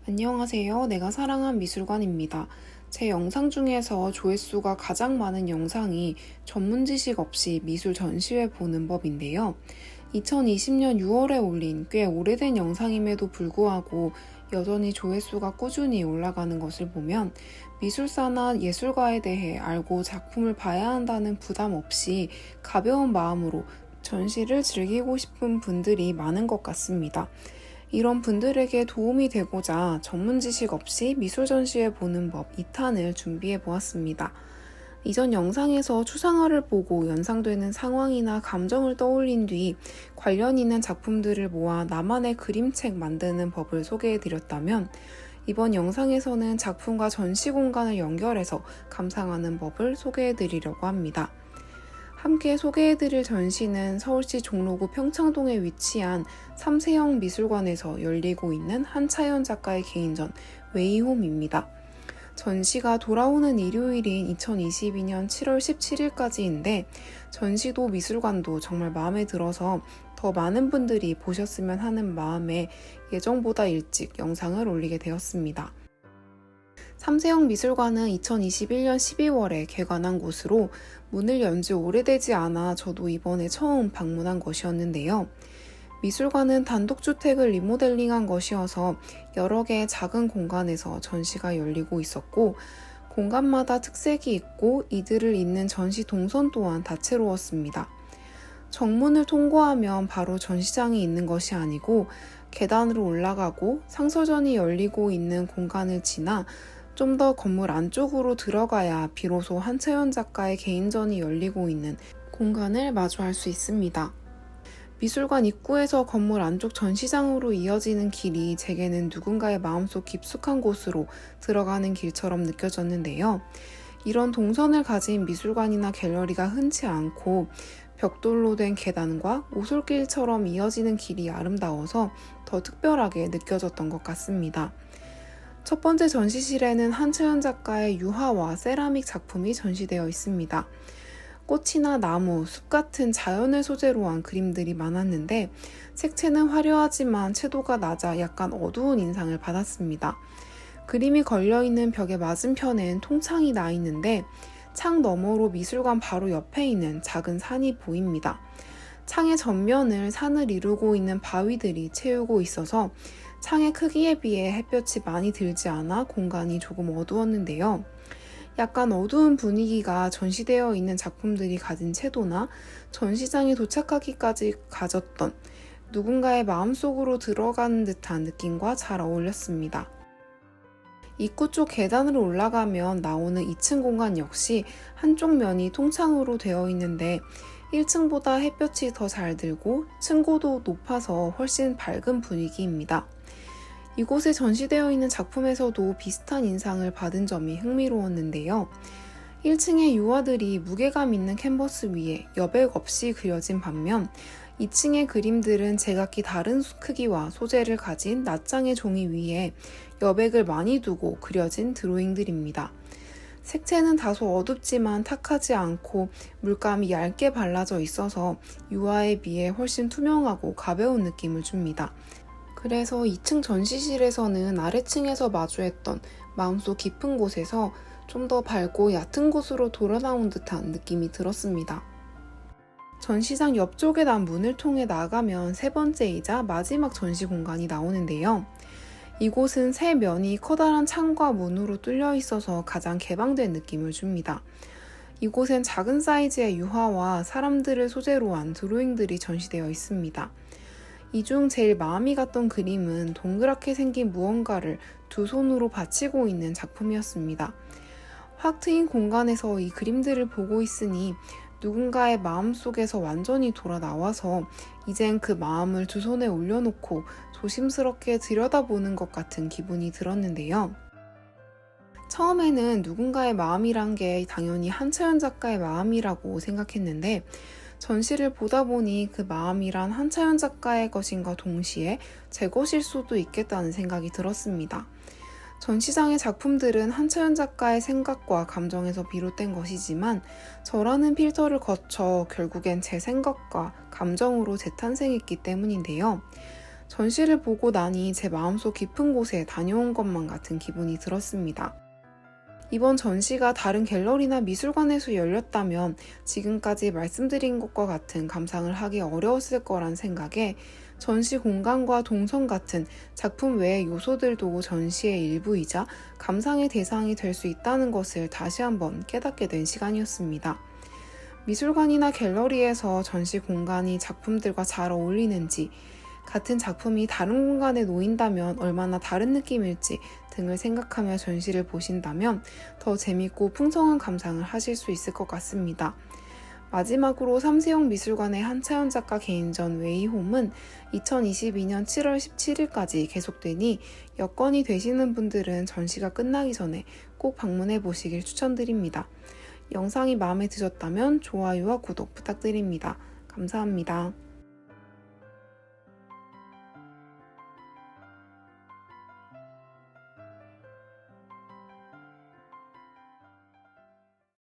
안녕하세요. 내가 사랑한 미술관입니다. 제 영상 중에서 조회수가 가장 많은 영상이 전문 지식 없이 미술 전시회 보는 법인데요. 2020년 6월에 올린 꽤 오래된 영상임에도 불구하고 여전히 조회수가 꾸준히 올라가는 것을 보면 미술사나 예술가에 대해 알고 작품을 봐야 한다는 부담 없이 가벼운 마음으로 전시를 즐기고 싶은 분들이 많은 것 같습니다. 이런 분들에게 도움이 되고자 전문 지식 없이 미술 전시회 보는 법 2탄을 준비해 보았습니다. 이전 영상에서 추상화를 보고 연상되는 상황이나 감정을 떠올린 뒤 관련 있는 작품들을 모아 나만의 그림책 만드는 법을 소개해 드렸다면 이번 영상에서는 작품과 전시 공간을 연결해서 감상하는 법을 소개해 드리려고 합니다. 함께 소개해드릴 전시는 서울시 종로구 평창동에 위치한 삼세형 미술관에서 열리고 있는 한차연 작가의 개인전 웨이홈입니다. 전시가 돌아오는 일요일인 2022년 7월 17일까지인데 전시도 미술관도 정말 마음에 들어서 더 많은 분들이 보셨으면 하는 마음에 예정보다 일찍 영상을 올리게 되었습니다. 삼세형 미술관은 2021년 12월에 개관한 곳으로 문을 연 지 오래되지 않아 저도 이번에 처음 방문한 것이었는데요. 미술관은 단독주택을 리모델링한 것이어서 여러 개의 작은 공간에서 전시가 열리고 있었고 공간마다 특색이 있고 이들을 잇는 전시 동선 또한 다채로웠습니다. 정문을 통과하면 바로 전시장이 있는 것이 아니고 계단으로 올라가고 상서전이 열리고 있는 공간을 지나 좀 더 건물 안쪽으로 들어가야 비로소 한차연 작가의 개인전이 열리고 있는 공간을 마주할 수 있습니다. 미술관 입구에서 건물 안쪽 전시장으로 이어지는 길이 제게는 누군가의 마음속 깊숙한 곳으로 들어가는 길처럼 느껴졌는데요. 이런 동선을 가진 미술관이나 갤러리가 흔치 않고 벽돌로 된 계단과 오솔길처럼 이어지는 길이 아름다워서 더 특별하게 느껴졌던 것 같습니다. 첫 번째 전시실에는 한차연 작가의 유화와 세라믹 작품이 전시되어 있습니다. 꽃이나 나무, 숲 같은 자연을 소재로 한 그림들이 많았는데 색채는 화려하지만 채도가 낮아 약간 어두운 인상을 받았습니다. 그림이 걸려있는 벽의 맞은편엔 통창이 나 있는데 창 너머로 미술관 바로 옆에 있는 작은 산이 보입니다. 창의 전면을 산을 이루고 있는 바위들이 채우고 있어서 창의 크기에 비해 햇볕이 많이 들지 않아 공간이 조금 어두웠는데요. 약간 어두운 분위기가 전시되어 있는 작품들이 가진 채도나 전시장에 도착하기까지 가졌던 누군가의 마음속으로 들어가는 듯한 느낌과 잘 어울렸습니다. 입구 쪽 계단으로 올라가면 나오는 2층 공간 역시 한쪽 면이 통창으로 되어 있는데 1층보다 햇볕이 더 잘 들고 층고도 높아서 훨씬 밝은 분위기입니다. 이곳에 전시되어 있는 작품에서도 비슷한 인상을 받은 점이 흥미로웠는데요. 1층의 유화들이 무게감 있는 캔버스 위에 여백 없이 그려진 반면 2층의 그림들은 제각기 다른 크기와 소재를 가진 낱장의 종이 위에 여백을 많이 두고 그려진 드로잉들입니다. 색채는 다소 어둡지만 탁하지 않고 물감이 얇게 발라져 있어서 유화에 비해 훨씬 투명하고 가벼운 느낌을 줍니다. 그래서 2층 전시실에서는 아래층에서 마주했던 마음속 깊은 곳에서 좀 더 밝고 얕은 곳으로 돌아 나온 듯한 느낌이 들었습니다. 전시장 옆쪽에 난 문을 통해 나가면 세 번째이자 마지막 전시 공간이 나오는데요. 이곳은 세 면이 커다란 창과 문으로 뚫려 있어서 가장 개방된 느낌을 줍니다. 이곳엔 작은 사이즈의 유화와 사람들을 소재로 한 드로잉들이 전시되어 있습니다. 이 중 제일 마음이 갔던 그림은 동그랗게 생긴 무언가를 두 손으로 받치고 있는 작품이었습니다. 확 트인 공간에서 이 그림들을 보고 있으니 누군가의 마음속에서 완전히 돌아 나와서 이젠 그 마음을 두 손에 올려놓고 조심스럽게 들여다보는 것 같은 기분이 들었는데요. 처음에는 누군가의 마음이란 게 당연히 한차연 작가의 마음이라고 생각했는데 전시를 보다 보니 그 마음이란 한차연 작가의 것인가 동시에 제 것일 수도 있겠다는 생각이 들었습니다. 전시장의 작품들은 한차연 작가의 생각과 감정에서 비롯된 것이지만 저라는 필터를 거쳐 결국엔 제 생각과 감정으로 재탄생했기 때문인데요. 전시를 보고 나니 제 마음속 깊은 곳에 다녀온 것만 같은 기분이 들었습니다. 이번 전시가 다른 갤러리나 미술관에서 열렸다면 지금까지 말씀드린 것과 같은 감상을 하기 어려웠을 거란 생각에 전시 공간과 동선 같은 작품 외의 요소들도 전시의 일부이자 감상의 대상이 될 수 있다는 것을 다시 한번 깨닫게 된 시간이었습니다. 미술관이나 갤러리에서 전시 공간이 작품들과 잘 어울리는지, 같은 작품이 다른 공간에 놓인다면 얼마나 다른 느낌일지 등을 생각하며 전시를 보신다면 더 재밌고 풍성한 감상을 하실 수 있을 것 같습니다. 마지막으로 삼세형 미술관의 한차연 작가 개인전 웨이홈은 2022년 7월 17일까지 계속되니 여건이 되시는 분들은 전시가 끝나기 전에 꼭 방문해 보시길 추천드립니다. 영상이 마음에 드셨다면 좋아요와 구독 부탁드립니다. 감사합니다.